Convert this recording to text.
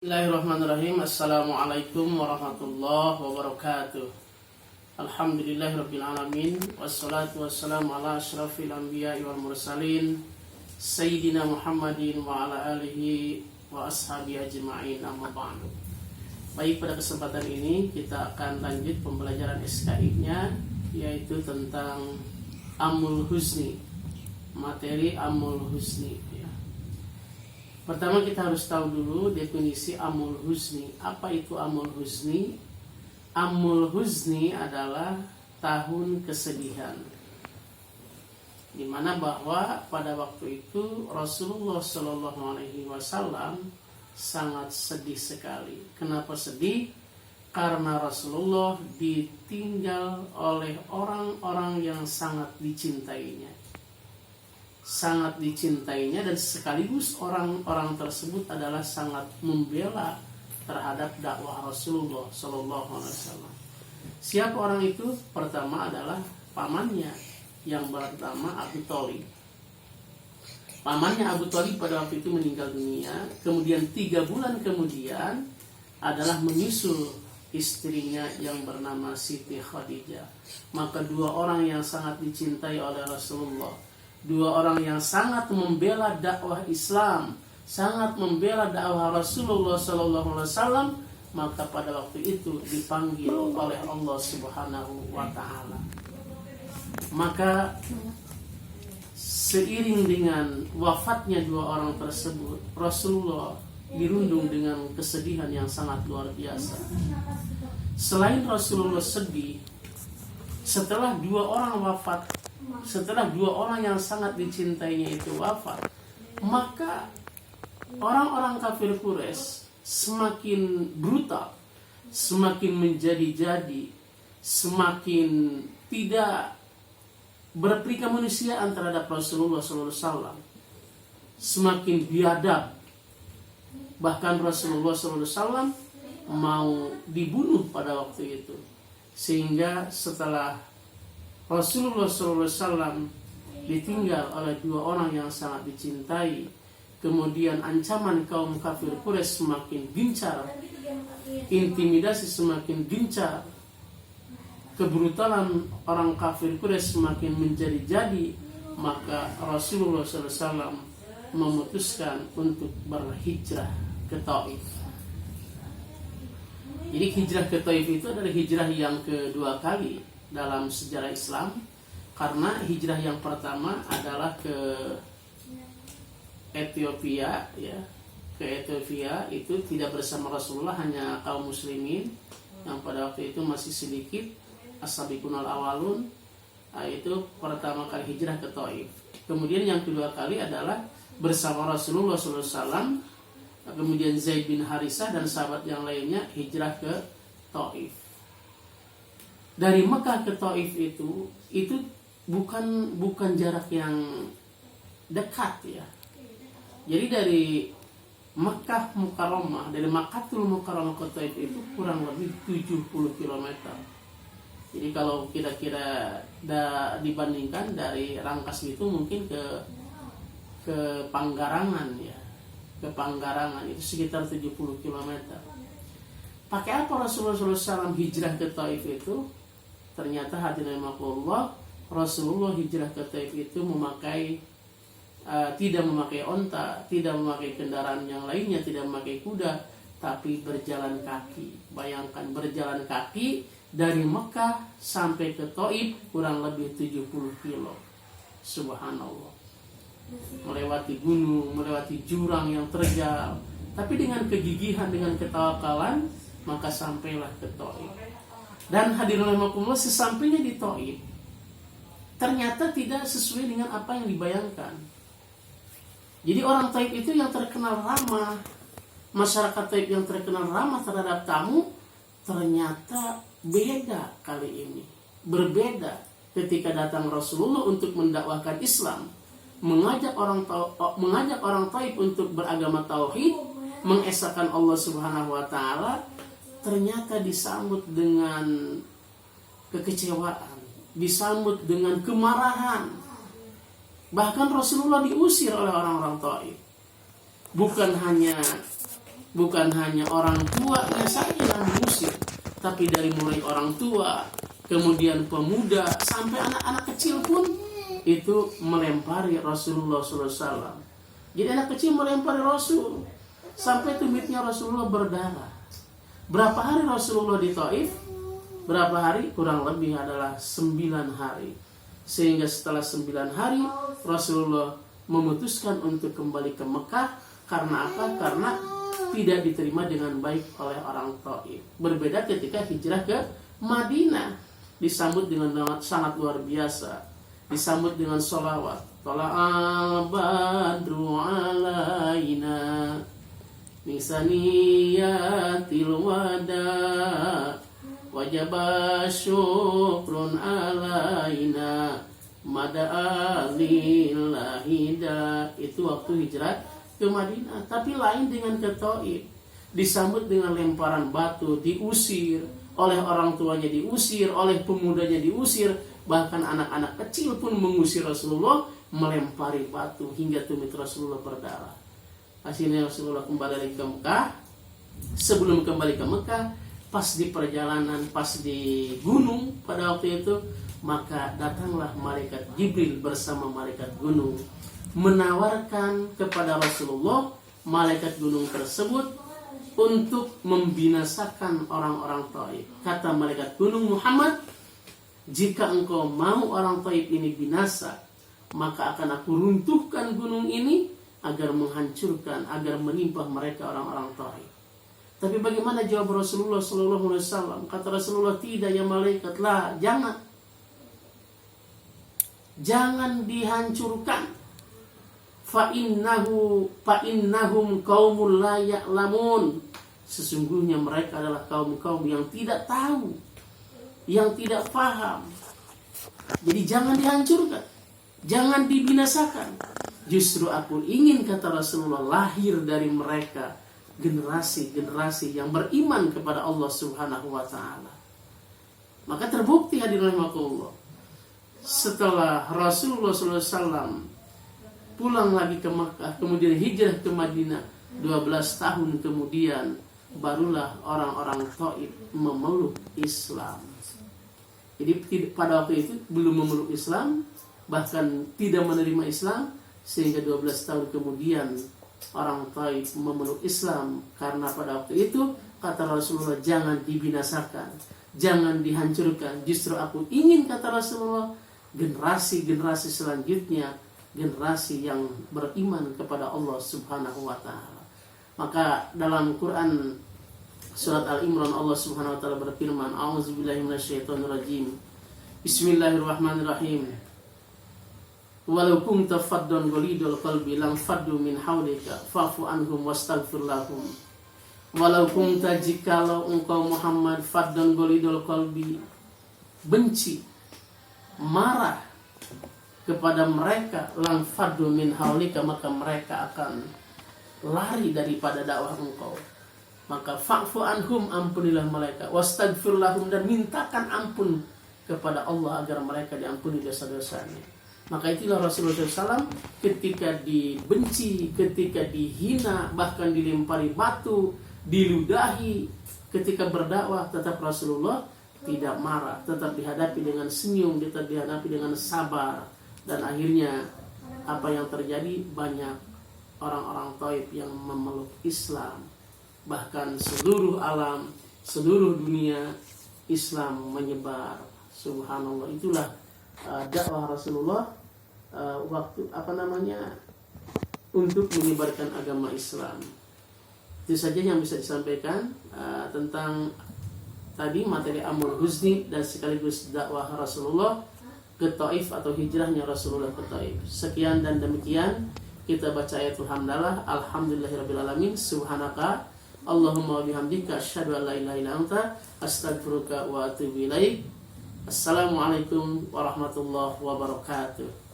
Bismillahirrahmanirrahim. Assalamualaikum warahmatullahi wabarakatuh. Alhamdulillahirabbil alamin wassalatu wassalamu ala asyrafil anbiya'i wal mursalin sayyidina Muhammadin wa ala alihi wa ashabi ajma'in, amma ba'du. Baik, pada kesempatan ini kita akan lanjut pembelajaran SKI-nya, yaitu tentang Amul Husni, materi Amul Husni. Pertama kita harus tahu dulu definisi Amul Husni. Apa itu Amul Husni? Amul Husni adalah tahun kesedihan, di mana bahwa pada waktu itu Rasulullah SAW sangat sedih sekali. Kenapa sedih? Karena Rasulullah ditinggal oleh orang-orang yang sangat dicintainya. Sangat dicintainya, dan sekaligus orang-orang tersebut adalah sangat membela terhadap dakwah Rasulullah SAW. Siapa orang itu? Pertama adalah pamannya yang bernama Abu Thalib. Pamannya Abu Thalib pada waktu itu meninggal dunia. Kemudian 3 bulan kemudian adalah menyusul istrinya yang bernama Siti Khadijah. Maka 2 orang yang sangat dicintai oleh Rasulullah, 2 orang yang sangat membela dakwah Islam, sangat membela dakwah Rasulullah SAW, maka pada waktu itu dipanggil oleh Allah Subhanahu wa Ta'ala. Maka seiring dengan wafatnya 2 orang tersebut, Rasulullah dirundung dengan kesedihan yang sangat luar biasa. Selain Rasulullah sedih, setelah 2 orang wafat, setelah 2 orang yang sangat dicintainya itu wafat, maka orang-orang kafir Quraisy semakin brutal, semakin menjadi-jadi, semakin tidak berperi kemanusiaan terhadap Rasulullah SAW, semakin biadab. Bahkan Rasulullah SAW mau dibunuh pada waktu itu. Sehingga setelah Rasulullah SAW ditinggal oleh 2 orang yang sangat dicintai, kemudian ancaman kaum kafir Quraisy semakin gencar, intimidasi semakin gencar, kebrutalan orang kafir Quraisy semakin menjadi-jadi, maka Rasulullah SAW memutuskan untuk berhijrah ke Taif. Jadi hijrah ke Taif itu adalah hijrah yang kedua kali dalam sejarah Islam, karena hijrah yang pertama adalah ke Ethiopia, ya. Ke Ethiopia itu tidak bersama Rasulullah, hanya kaum muslimin yang pada waktu itu masih sedikit, as-sabiqunal awalun. Itu pertama kali hijrah ke Taif. Kemudian yang kedua kali adalah bersama Rasulullah SAW, kemudian Zaid bin Harisah dan sahabat yang lainnya hijrah ke Taif. Dari Mekah ke Taif itu bukan jarak yang dekat, ya. Jadi dari Mekah Mukarramah, dari Makkatul Mukarramah ke Taif itu kurang lebih 70 km. Jadi kalau kira-kira dibandingkan dari Rangkas itu mungkin ke Panggarangan, ya. Ke Panggarangan itu sekitar 70 km. Pakai apa Rasulullah SAW hijrah ke Taif itu? Ternyata hadirin rahimakumullah, Rasulullah hijrah ke Taif itu tidak memakai onta, tidak memakai kendaraan yang lainnya, tidak memakai kuda, tapi berjalan kaki. Bayangkan, berjalan kaki dari Mekah sampai ke Taif kurang lebih 70 kilo. Subhanallah. Melewati gunung, melewati jurang yang terjal, tapi dengan kegigihan, dengan ketawakalan, maka sampailah ke Taif. Dan hadirin rahimakumullah, sesampainya di Taif, ternyata tidak sesuai dengan apa yang dibayangkan. Jadi orang Taif itu yang terkenal ramah, masyarakat Taif yang terkenal ramah terhadap tamu, ternyata beda kali ini. Berbeda ketika datang Rasulullah untuk mendakwahkan Islam, mengajak orang Taif untuk beragama tauhid, mengesahkan Allah Subhanahu wa Ta'ala, ternyata disambut dengan kekecewaan, disambut dengan kemarahan. Bahkan Rasulullah diusir oleh orang-orang Taif. Bukan hanya Bukan hanya orang tuanya saja yang mengusir, tapi dari mulai orang tua, kemudian pemuda, sampai anak-anak kecil pun itu melempari Rasulullah SAW. Jadi anak kecil melempari Rasul sampai tumitnya Rasulullah berdarah. Berapa hari Rasulullah di Taif? Berapa hari? Kurang lebih adalah 9 hari. Sehingga setelah 9 hari Rasulullah memutuskan untuk kembali ke Mekah. Karena apa? Karena tidak diterima dengan baik oleh orang Taif. Berbeda ketika hijrah ke Madinah, disambut dengan sangat luar biasa, disambut dengan sholawat. Tala'al badru alaina nisaniyatil wada wajaba syukrun alaina mada'alillahida. Itu waktu hijrah ke Madinah. Tapi lain dengan ke Taif, disambut dengan lemparan batu, diusir oleh orang tuanya, diusir oleh pemudanya, diusir, bahkan anak-anak kecil pun mengusir Rasulullah, melempari batu hingga tumit Rasulullah berdarah. Akhirnya Rasulullah kembali lagi ke Mekah. Sebelum kembali ke Mekah, pas di perjalanan, pas di gunung pada waktu itu, maka datanglah malaikat Jibril bersama malaikat gunung menawarkan kepada Rasulullah, malaikat gunung tersebut, untuk membinasakan orang-orang Taif. Kata malaikat gunung, Muhammad, jika engkau mau orang Taif ini binasa, maka akan aku runtuhkan gunung ini agar menghancurkan, agar menimpa mereka orang-orang Taif. Tapi bagaimana jawab Rasulullah SAW? Kata Rasulullah, tidak ya malaikat, lah, jangan dihancurkan. Fa'innahum qaumul la ya'lamun. Sesungguhnya mereka adalah kaum-kaum yang tidak tahu, yang tidak paham. Jadi jangan dihancurkan, jangan dibinasakan. Justru aku ingin, kata Rasulullah, lahir dari mereka generasi-generasi yang beriman kepada Allah Subhanahu wa ta'ala. Maka terbukti, hadirin rahimakumullah, setelah Rasulullah SAW pulang lagi ke Makkah, kemudian hijrah ke Madinah, 12 tahun kemudian barulah orang-orang Taif memeluk Islam. Jadi pada waktu itu belum memeluk Islam, bahkan tidak menerima Islam, sehingga 12 tahun kemudian orang Taif memeluk Islam. Karena pada waktu itu kata Rasulullah, jangan dibinasakan, jangan dihancurkan. Justru aku ingin, kata Rasulullah, generasi-generasi selanjutnya, generasi yang beriman kepada Allah Subhanahu wa ta'ala. Maka dalam Quran surat Al-Imran, Allah Subhanahu wa ta'ala berfirman, A'udzubillahi minasyaitonirrajim, Bismillahirrahmanirrahim. Walau kunta faddan ghalidul qalbi lam faddu min hawlika fa'fu anhum wastaghfir lahum. Walau kunta, jikalau engkau Muhammad, faddan ghalidul qalbi, benci, marah kepada mereka, lang faddu min haulika, maka mereka akan lari daripada dakwah engkau. Maka fa'fu anhum, ampunilah mereka, wastaghfir lahum, dan mintakan ampun kepada Allah agar mereka diampuni dosa-dosanya. Maka itulah Rasulullah SAW ketika dibenci, ketika dihina, bahkan dilempari batu, diludahi, ketika berdakwah tetap Rasulullah tidak marah, tetap dihadapi dengan senyum, tetap dihadapi dengan sabar. Dan akhirnya apa yang terjadi, banyak orang-orang Taif yang memeluk Islam. Bahkan seluruh alam, seluruh dunia, Islam menyebar. Subhanallah. Itulah dakwah Rasulullah untuk menyebarkan agama Islam. Itu saja yang bisa disampaikan tentang tadi materi Amul Huzni dan sekaligus dakwah Rasulullah ke Taif atau hijrahnya Rasulullah ke Taif. Sekian dan demikian kita baca ayatul hamdalah. Alhamdulillahirabbil alamin. Subhanaka Allahumma wa bihamdika asyhadu an la ilaha illa anta astaghfiruka wa atubu ilaik. Assalamualaikum warahmatullahi wabarakatuh.